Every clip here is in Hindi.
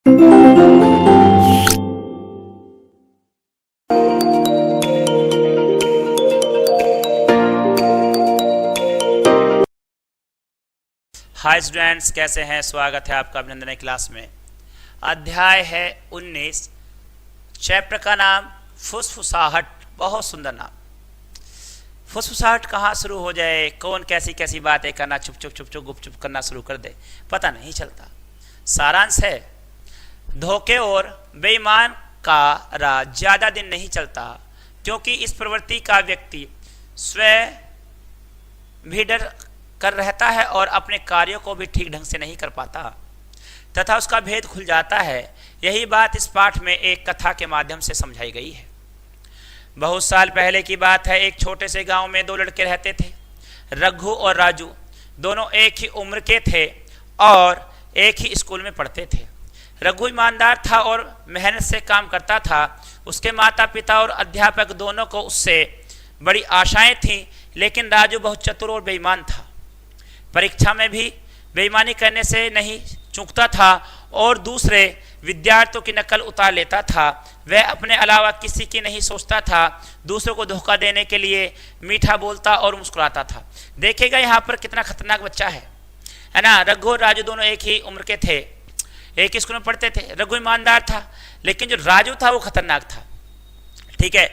हाय स्टूडेंट्स, कैसे हैं? स्वागत है आपका अभिनंदन क्लास में। अध्याय है 19। चैप्टर का नाम फुसफुसाहट। बहुत सुंदर नाम। फुसफुसाहट कहाँ शुरू हो जाए, कौन कैसी कैसी बातें करना, चुप चुप चुप चुप गुप चुप करना शुरू कर दे, पता नहीं चलता। सारांश है, धोखे और बेईमान का राज ज़्यादा दिन नहीं चलता, क्योंकि इस प्रवृत्ति का व्यक्ति स्वयं भी डर कर रहता है और अपने कार्यों को भी ठीक ढंग से नहीं कर पाता तथा उसका भेद खुल जाता है। यही बात इस पाठ में एक कथा के माध्यम से समझाई गई है। बहुत साल पहले की बात है। एक छोटे से गांव में दो लड़के रहते थे, रघु और राजू। दोनों एक ही उम्र के थे और एक ही स्कूल में पढ़ते थे। रघु ईमानदार था और मेहनत से काम करता था। उसके माता पिता और अध्यापक दोनों को उससे बड़ी आशाएं थीं, लेकिन राजू बहुत चतुर और बेईमान था। परीक्षा में भी बेईमानी करने से नहीं चूकता था और दूसरे विद्यार्थियों की नकल उतार लेता था। वह अपने अलावा किसी की नहीं सोचता था। दूसरों को धोखा देने के लिए मीठा बोलता और मुस्कुराता था। देखिएगा यहाँ पर कितना खतरनाक बच्चा है ना। रघु और राजू दोनों एक ही उम्र के थे, एक ही स्कूल में पढ़ते थे। रघु ईमानदार था, लेकिन जो राजू था वो खतरनाक था। ठीक है,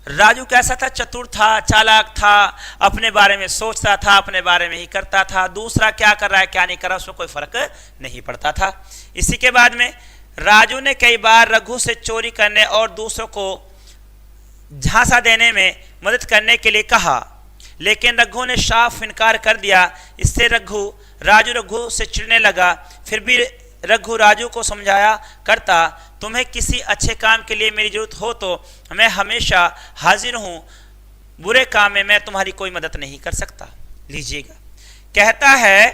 राजू कैसा था? चतुर था, चालाक था, अपने बारे में सोचता था, अपने बारे में ही करता था। दूसरा क्या कर रहा है क्या नहीं कर रहा उसमें कोई फर्क नहीं पड़ता था। इसी के बाद में राजू ने कई बार रघु से चोरी करने और दूसरों को झांसा देने में मदद करने के लिए कहा, लेकिन रघु ने साफ इनकार कर दिया। इससे राजू रघु से चिढ़ने लगा। फिर भी रघु राजू को समझाया करता, तुम्हें किसी अच्छे काम के लिए मेरी जरूरत हो तो मैं हमेशा हाजिर हूं, बुरे काम में मैं तुम्हारी कोई मदद नहीं कर सकता। लीजिएगा, कहता है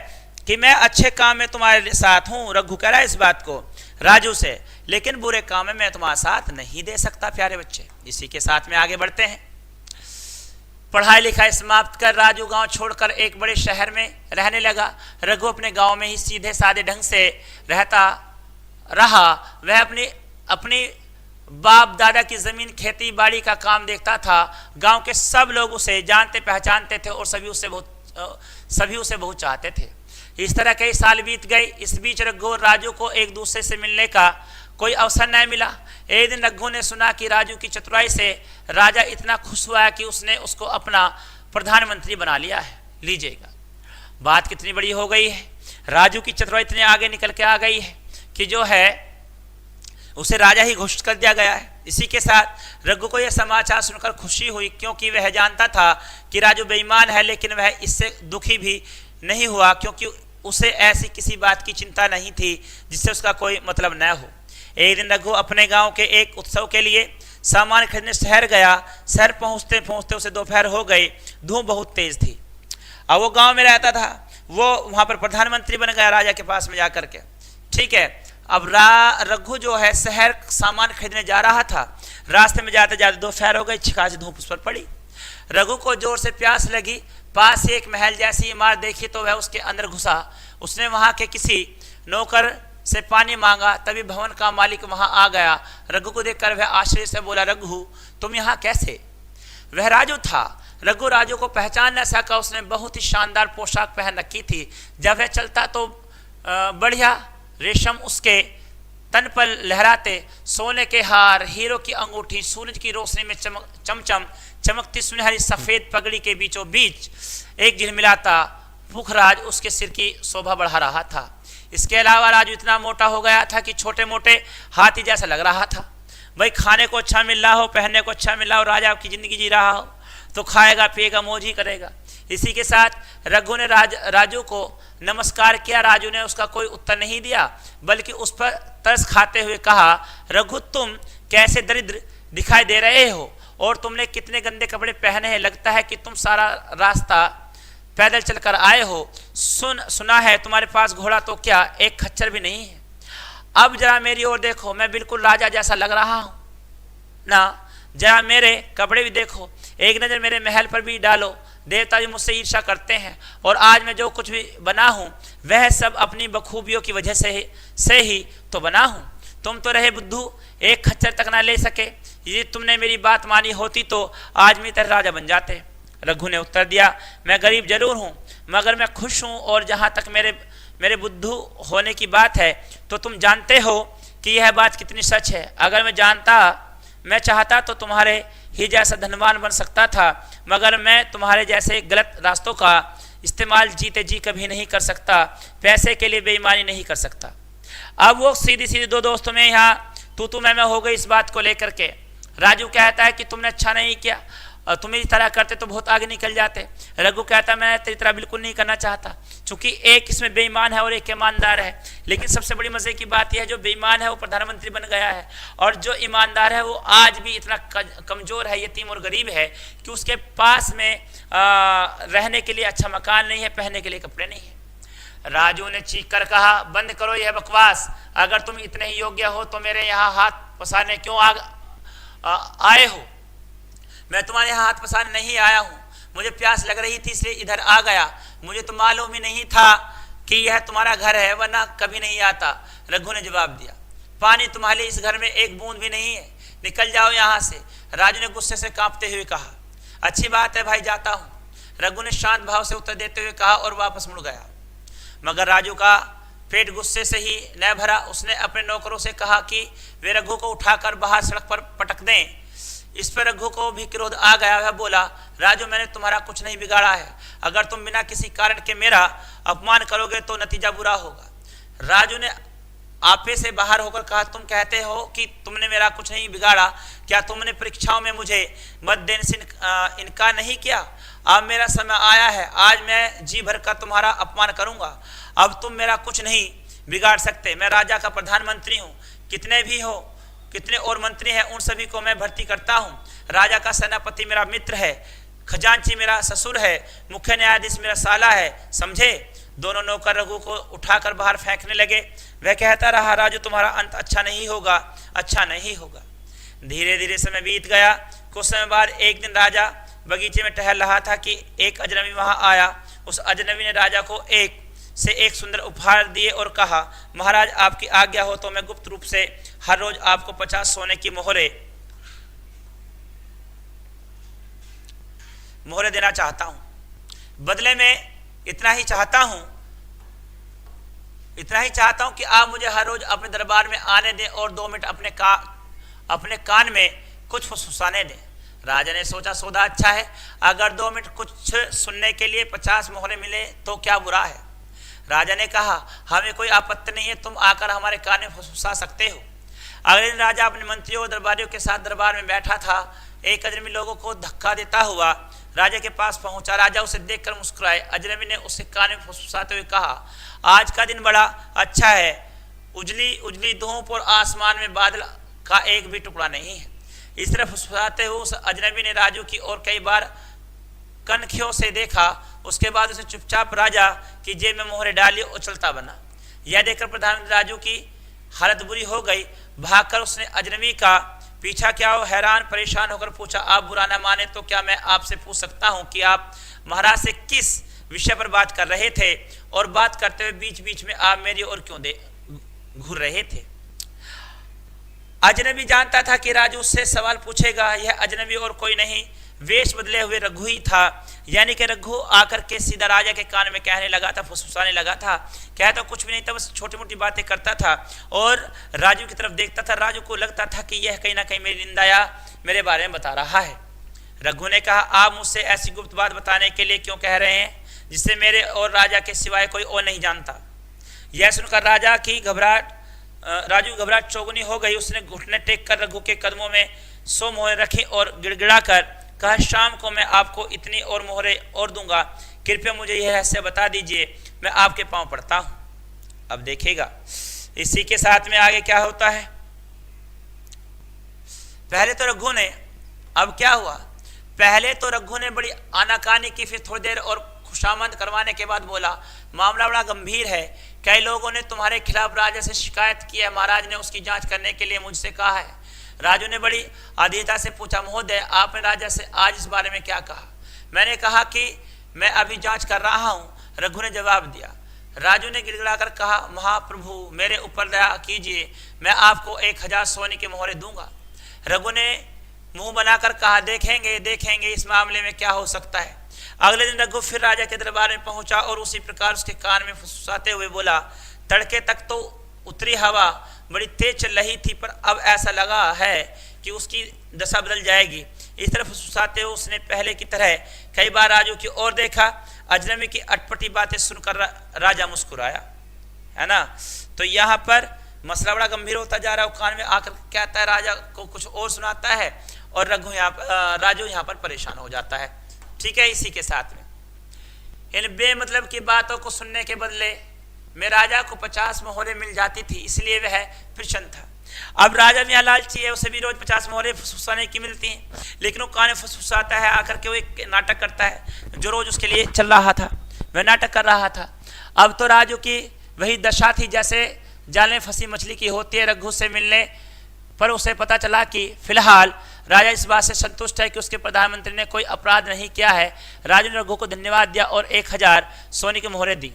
कि मैं अच्छे काम में तुम्हारे साथ हूं। रघु कह रहा है इस बात को राजू से, लेकिन बुरे काम में मैं तुम्हारा साथ नहीं दे सकता। प्यारे बच्चे, इसी के साथ में आगे बढ़ते हैं। पढ़ाई लिखाई समाप्त कर राजू गांव छोड़कर एक बड़े शहर में रहने लगा। रघु अपने गांव में ही सीधे साधे ढंग से रहता रहा। वह अपनी बाप दादा की जमीन खेती बाड़ी का काम देखता था। गांव के सब लोग उसे जानते पहचानते थे और सभी उसे बहुत चाहते थे। इस तरह कई साल बीत गए। इस बीच रघु और राजू को एक दूसरे से मिलने का कोई अवसर नहीं मिला। एक दिन रघु ने सुना कि राजू की चतुराई से राजा इतना खुश हुआ है कि उसने उसको अपना प्रधानमंत्री बना लिया है। लीजिएगा, बात कितनी बड़ी हो गई है। राजू की चतुराई इतने आगे निकल के आ गई है कि जो है उसे राजा ही घोषित कर दिया गया है। इसी के साथ रघु को यह समाचार सुनकर खुशी हुई, क्योंकि वह जानता था कि राजू बेईमान है, लेकिन वह इससे दुखी भी नहीं हुआ, क्योंकि उसे ऐसी किसी बात की चिंता नहीं थी जिससे उसका कोई मतलब न हो। एक दिन रघु अपने गांव के एक उत्सव के लिए सामान खरीदने शहर गया। शहर पहुंचते पहुंचते उसे दोपहर हो गई। धूप बहुत तेज थी। अब वो गांव में रहता था, वो वहां पर प्रधानमंत्री बन गया राजा के पास में जाकर के। ठीक है, अब रघु जो है शहर सामान खरीदने जा रहा था। रास्ते में जाते जाते दोपहर हो गई, छिकासी धूप उस पर पड़ी। रघु को जोर से प्यास लगी। पास ही एक महल जैसी इमारत देखी तो वह उसके अंदर घुसा। उसने वहां के किसी नौकर से पानी मांगा। तभी भवन का मालिक वहां आ गया। रघु को देखकर वह आश्चर्य से बोला, रघु तुम यहाँ कैसे? वह राजू था। रघु राजू को पहचान न सका। उसने बहुत ही शानदार पोशाक पहन रखी थी। जब वह चलता तो बढ़िया रेशम उसके तन पर लहराते। सोने के हार, हीरो की अंगूठी, सूरज की रोशनी में चमकती सुनहरी सफेद पगड़ी के बीचों बीच एक झिलमिलाता पुखराज उसके सिर की शोभा बढ़ा रहा था। इसके अलावा राजू इतना मोटा हो गया था कि छोटे मोटे हाथी जैसा लग रहा था। भाई, खाने को अच्छा मिल रहा हो, पहनने को अच्छा मिल रहा हो, राजा की जिंदगी जी रहा हो तो खाएगा पिएगा मौज ही करेगा। इसी के साथ रघु ने राजू को नमस्कार किया। राजू ने उसका कोई उत्तर नहीं दिया, बल्कि उस पर तरस खाते हुए कहा, रघु तुम कैसे दरिद्र दिखाई दे रहे हो और तुमने कितने गंदे कपड़े पहने हैं। लगता है कि तुम सारा रास्ता पैदल चलकर आए हो। सुना है तुम्हारे पास घोड़ा तो क्या एक खच्चर भी नहीं है। अब जरा मेरी ओर देखो, मैं बिल्कुल राजा जैसा लग रहा हूं ना। जरा मेरे कपड़े भी देखो, एक नजर मेरे महल पर भी डालो। देवता भी मुझसे ईर्ष्या करते हैं और आज मैं जो कुछ भी बना हूं वह सब अपनी बखूबियों की वजह से ही तो बना हूं। तुम तो रहे बुद्धू, एक खच्चर तक ना ले सके। यदि तुमने मेरी बात मानी होती तो आज मैं तेरा राजा बन जाते। रघु ने उत्तर दिया, मैं गरीब जरूर हूँ मगर मैं खुश हूँ, और जहाँ तक मेरे बुद्धू होने की बात है तो तुम जानते हो कि यह बात कितनी सच है। अगर मैं चाहता तो तुम्हारे ही जैसा धनवान बन सकता था, मगर मैं तुम्हारे जैसे गलत रास्तों का इस्तेमाल जीते जी कभी नहीं कर सकता, पैसे के लिए बेईमानी नहीं कर सकता। अब वो सीधी सीधी दो दोस्तों में यहाँ तू मैं हो गई इस बात को लेकर के। राजू कहता है कि तुमने अच्छा नहीं किया, और तुम इस तरह करते तो बहुत आगे निकल जाते। रघु कहता है मैं तेरी तरह बिल्कुल नहीं करना चाहता, क्योंकि एक इसमें बेईमान है और एक ईमानदार है। लेकिन सबसे बड़ी मजे की बात यह है, जो बेईमान है वो प्रधानमंत्री बन गया है, और जो ईमानदार है वो आज भी इतना कमजोर है, यतीम और गरीब है कि उसके पास में रहने के लिए अच्छा मकान नहीं है, पहनने के लिए कपड़े नहीं है। राजू ने चीख कर कहा, बंद करो यह बकवास। अगर तुम इतने ही योग्य हो तो मेरे यहाँ हाथ पसारने क्यों आए हो? मैं तुम्हारे यहाँ हाथ पसारने नहीं आया हूँ, मुझे प्यास लग रही थी इसलिए इधर आ गया। मुझे तो मालूम ही नहीं था कि यह तुम्हारा घर है, वरना कभी नहीं आता। रघु ने जवाब दिया, पानी तुम्हारे लिए इस घर में एक बूंद भी नहीं है, निकल जाओ यहाँ से। राजू ने गुस्से से कांपते हुए कहा, अच्छी बात है भाई, जाता हूँ। रघु ने शांत भाव से उत्तर देते हुए कहा और वापस मुड़ गया। मगर राजू का पेट गुस्से से ही न भरा। उसने अपने नौकरों से कहा कि वे रघु को उठाकर बाहर सड़क पर पटक दें। इस पर रघु को भी क्रोध आ गया। वह बोला, राजू मैंने तुम्हारा कुछ नहीं बिगाड़ा है, अगर तुम बिना किसी कारण के मेरा अपमान करोगे तो नतीजा बुरा होगा। राजू ने आपे से बाहर होकर कहा, तुम कहते हो कि तुमने मेरा कुछ नहीं बिगाड़ा, क्या तुमने परीक्षाओं में मुझे मत देने से इनकार नहीं किया? अब मेरा समय आया है, आज मैं जी भर का तुम्हारा अपमान करूंगा। अब तुम मेरा कुछ नहीं बिगाड़ सकते। मैं राजा का प्रधानमंत्री हूँ, कितने और मंत्री हैं उन सभी को मैं भर्ती करता हूँ। राजा का सेनापति मेरा मित्र है, खजांची मेरा ससुर है, मुख्य न्यायाधीश मेरा साला है, समझे? दोनों नौकर रघु को उठाकर बाहर फेंकने लगे। वह कहता रहा, राजू तुम्हारा अंत अच्छा नहीं होगा, अच्छा नहीं होगा। धीरे धीरे समय बीत गया। कुछ समय बाद एक दिन राजा बगीचे में टहल रहा था कि एक अजनबी वहां आया। उस अजनबी ने राजा को एक सुंदर उपहार दिए और कहा, महाराज आपकी आज्ञा हो तो मैं गुप्त रूप से हर रोज आपको 50 सोने की मोहरे देना चाहता हूं। बदले में इतना ही चाहता हूं कि आप मुझे हर रोज अपने दरबार में आने दें और 2 मिनट अपने कान में कुछ फुसफुसाने दें। राजा ने सोचा, सौदा अच्छा है, अगर 2 मिनट कुछ सुनने के लिए 50 मोहरे मिले तो क्या बुरा है। राजा ने कहा, हमें कोई आपत्ति नहीं है, तुम आकर हमारे कान में फुसफुसा सकते हो। अगले दिन राजा अपने मंत्रियों और दरबारियों के साथ दरबार में बैठा था। एक अजनबी लोगों को धक्का देता हुआ राजा के पास पहुंचा। राजा उसे देखकर मुस्कुराए। अजनबी ने उसके कान में फुसफुसाते हुए कहा, आज का दिन बड़ा अच्छा है, उजली धूप और आसमान में बादल का एक भी टुकड़ा नहीं है। इस तरह फुसफुसाते हुए उस अजनबी ने राजू की और कई बार कनखियों से देखा। उसके बाद उसे चुपचाप राजा की जेब में मोहरे डाली और चलता बना। यह देखकर प्रधानमंत्री राजू की हालत बुरी हो गई। भागकर उसने अजनबी का पीछा किया और हैरान परेशान होकर पूछा, आप बुरा ना माने तो क्या मैं आपसे पूछ सकता हूं कि आप महाराज से किस विषय पर बात कर रहे थे, और बात करते हुए बीच बीच में आप मेरी ओर क्यों घूर रहे थे? अजनबी जानता था कि राजू उससे सवाल पूछेगा। यह अजनबी और कोई नहीं, वेश बदले हुए रघु ही था। यानी कि रघु आकर के सीधा राजा के कान में कहने लगा था, फुसफुसाने लगा था। कहता तो कुछ भी नहीं था, बस छोटी मोटी बातें करता था और राजू की तरफ देखता था। राजू को लगता था कि यह कहीं ना कहीं मेरी निंदा या मेरे बारे में बता रहा है। रघु ने कहा, आप मुझसे ऐसी गुप्त बात बताने के लिए क्यों कह रहे हैं जिससे मेरे और राजा के सिवाय कोई और नहीं जानता? यह सुनकर राजू घबराहट चौगुनी हो गई। उसने घुटने टेक कर रघु के कदमों में 100 मोहरे रखी और गिड़गिड़ा कर कहा, शाम को मैं आपको इतनी और मोहरे और दूंगा, कृपया मुझे यह रहस्य बता दीजिए, मैं आपके पांव पड़ता हूं। अब देखिएगा इसी के साथ में आगे क्या होता है। पहले तो रघु ने, अब क्या हुआ, पहले तो रघु ने बड़ी आनाकानी की, फिर थोड़ी देर और खुशामद करवाने के बाद बोला, मामला बड़ा गंभीर है, कई लोगों ने तुम्हारे खिलाफ राजा से शिकायत की है, महाराज ने उसकी जांच करने के लिए मुझसे कहा है। राजू ने बड़ी आधीनता से पूछा, महोदय आपने राजा से आज इस बारे में क्या कहा? मैंने कहा कि मैं अभी जांच कर रहा हूं। रघु ने जवाब दिया, फिर राजा ने कहा, महाराज आपने राजा से आज इस बारे में क्या कहा? मैंने कहा कि मैं अभी जांच कर रहा हूं। राजू ने कहा, आज क्या हुआ? पहले तो रघु ने बड़ी आनाकानी की, फिर थोड़ी देर और खुशामद करवाने के बाद बोला, मामला बड़ा गंभीर है, कई लोगों ने तुम्हारे खिलाफ राजा से शिकायत की है, महाराज ने उसकी जांच करने के लिए मुझसे कहा है। राजू ने बड़ी आधीनता से पूछा, महोदय आपने राजा से आज इस बारे में क्या कहा? राजू ने गिड़गिड़ाकर कहा, महाप्रभु मेरे ऊपर दया कीजिए, मैं आपको 1000 सोने के मोहरे दूंगा। रघु ने मुंह बनाकर कहा, देखेंगे देखेंगे इस मामले में क्या हो सकता है। अगले दिन रघु फिर राजा के दरबार में पहुंचा और उसी प्रकार उसके कान में फुसफुसाते हुए बोला, तड़के तक तो उत्तरी हवा बड़ी तेज चल रही थी, पर अब ऐसा लगा है कि उसकी दशा बदल जाएगी। इस तरह फुसफुसाते हुए उसने पहले की तरह कई बार राजू की ओर देखा। अजनबी की अटपटी बातें सुनकर राजा मुस्कुराया, है ना। तो यहाँ पर मसला बड़ा गंभीर होता जा रहा है। कान में आकर कहता है, राजा को कुछ और सुनाता है और राजू यहाँ पर परेशान हो जाता है। ठीक है, इसी के साथ में इन बेमतलब की बातों को सुनने के बदले में राजा को 50 मोहरे मिल जाती थी, इसलिए वह प्रसन्न था। अब राजा भी यहाँ लालची है, उसे भी रोज 50 मोहरे फुसफुसाने की मिलती हैं, लेकिन वो कान फुसफुसाता है, आकर के वो एक नाटक करता है जो रोज उसके लिए चल रहा था, वह नाटक कर रहा था। अब तो राजू की वही दशा थी जैसे जाल में फंसी मछली की होती है। रघु से मिलने पर उसे पता चला कि फिलहाल राजा इस बात से संतुष्ट है कि उसके प्रधानमंत्री ने कोई अपराध नहीं किया है। राजू ने रघु को धन्यवाद दिया और 1000 सोने की मोहरें दी।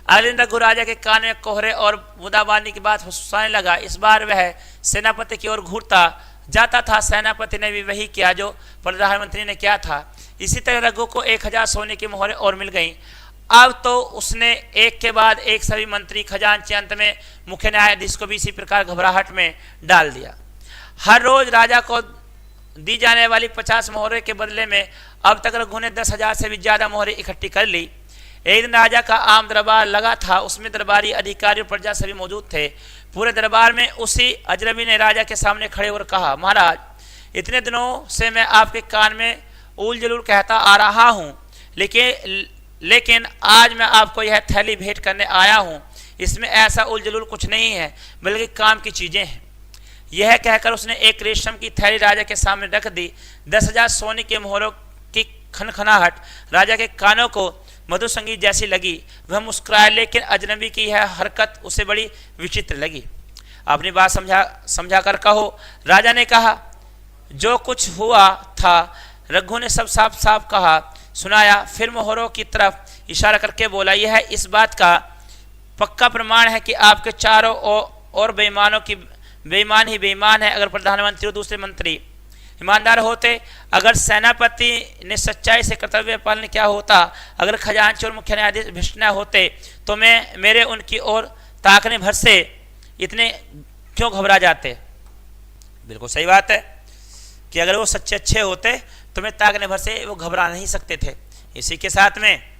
अगले दिन रघु राजा के कान में कोहरे और बूंदाबांदी की बात फुसफुसाने लगा। इस बार वह सेनापति की ओर घूरता जाता था। सेनापति ने भी वही किया जो प्रधानमंत्री ने किया था। इसी तरह रघु को 1000 सोने की मोहरें और मिल गईं। अब तो उसने एक के बाद एक सभी मंत्री, खजांची, अंत में मुख्य न्यायाधीश को भी इसी प्रकार घबराहट में डाल दिया। हर रोज राजा को दी जाने वाली 50 मोहरे के बदले में अब तक रघु ने 10,000 से भी ज्यादा मोहरें इकट्ठी कर ली। एक दिन राजा का आम दरबार लगा था, उसमें दरबारी अधिकारी और प्रजा सभी मौजूद थे। पूरे दरबार में उसी अजनबी ने राजा के सामने खड़े होकर कहा, महाराज इतने दिनों से मैं आपके कान में उल जलूल कहता आ रहा हूँ, लेकिन आज मैं आपको यह थैली भेंट करने आया हूँ। इसमें ऐसा उल जलूल कुछ नहीं है, बल्कि काम की चीजें हैं। यह कहकर उसने एक रेशम की थैली राजा के सामने रख दी। 10,000 सोने के मोहरों की खनखनाहट राजा के कानों को मधुर संगीत जैसी लगी। वह मुस्कुराया, लेकिन अजनबी की यह हरकत उसे बड़ी विचित्र लगी। अपनी बात समझा कर कहो। राजा ने कहा, जो कुछ हुआ था रघु ने सब साफ साफ कहा सुनाया। फिर मोहरों की तरफ इशारा करके बोला, यह इस बात का पक्का प्रमाण है कि आपके चारों और बेईमानों की बेईमान ही बेईमान है। अगर प्रधानमंत्री और दूसरे मंत्री ईमानदार होते, अगर सेनापति ने सच्चाई से कर्तव्य पालन किया होता, अगर खजांची और मुख्य न्यायाधीश भ्रष्ट न होते, तो मेरे उनकी ओर ताकने भर से इतने क्यों घबरा जाते। बिल्कुल सही बात है कि अगर वो सच्चे अच्छे होते तो मैं ताकने भर से वो घबरा नहीं सकते थे। इसी के साथ में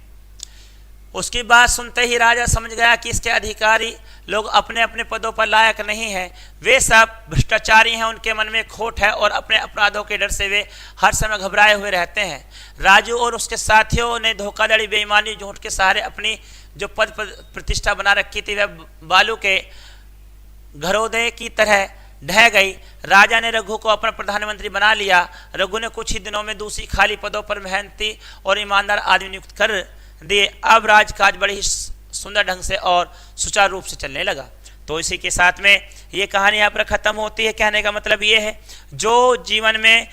उसकी बात सुनते ही राजा समझ गया कि इसके अधिकारी लोग अपने अपने पदों पर लायक नहीं हैं, वे सब भ्रष्टाचारी हैं, उनके मन में खोट है और अपने अपराधों के डर से वे हर समय घबराए हुए रहते हैं। राजू और उसके साथियों ने धोखाधड़ी, बेईमानी, झूठ के सहारे अपनी जो पद प्रतिष्ठा बना रखी थी वह बालू के घरोदे की तरह ढह गई। राजा ने रघु को अपना प्रधानमंत्री बना लिया। रघु ने कुछ ही दिनों में दूसरी खाली पदों पर मेहनती और ईमानदार आदमी नियुक्त कर दिए। अब राजकाज बड़े ही सुंदर ढंग से और सुचारू रूप से चलने लगा। तो इसी के साथ में ये कहानी यहाँ पर खत्म होती है। कहने का मतलब ये है, जो जीवन में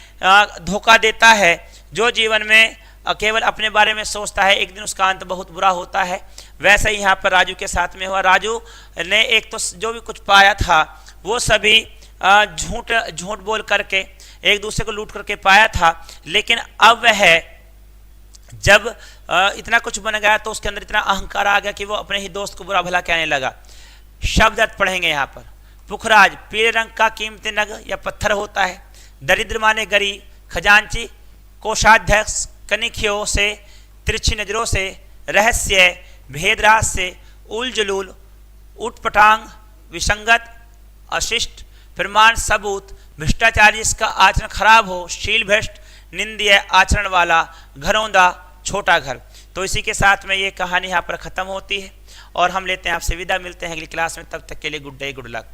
धोखा देता है, जो जीवन में केवल अपने बारे में सोचता है, एक दिन उसका अंत बहुत बुरा होता है। वैसे ही यहाँ पर राजू के साथ में हुआ। राजू ने एक तो जो भी कुछ पाया था वो सभी झूठ बोल करके एक दूसरे को लूट करके पाया था, लेकिन अब वह जब इतना कुछ बन गया तो उसके अंदर इतना अहंकार आ गया कि वो अपने ही दोस्त को बुरा भला कहने लगा। शब्द अर्थ पढ़ेंगे यहाँ पर। पुखराज पीले रंग का कीमती नग या पत्थर होता है। दरिद्र माने गरीब, खजांची कोषाध्यक्ष कनिखियों से, तिरछी नजरों से, रहस्य भेदराज से, उल जलूल, उटपटांग, विसंगत, अशिष्ट, प्रमाण सबूत, भ्रष्टाचारी जिसका आचरण खराब हो, शील भ्रष्ट, निंदीय आचरण वाला, घरौंदा, छोटा घर। तो इसी के साथ में ये कहानी यहाँ पर ख़त्म होती है और हम लेते हैं आपसे विदा। मिलते हैं अगली क्लास में, तब तक के लिए गुड डे, गुड लक।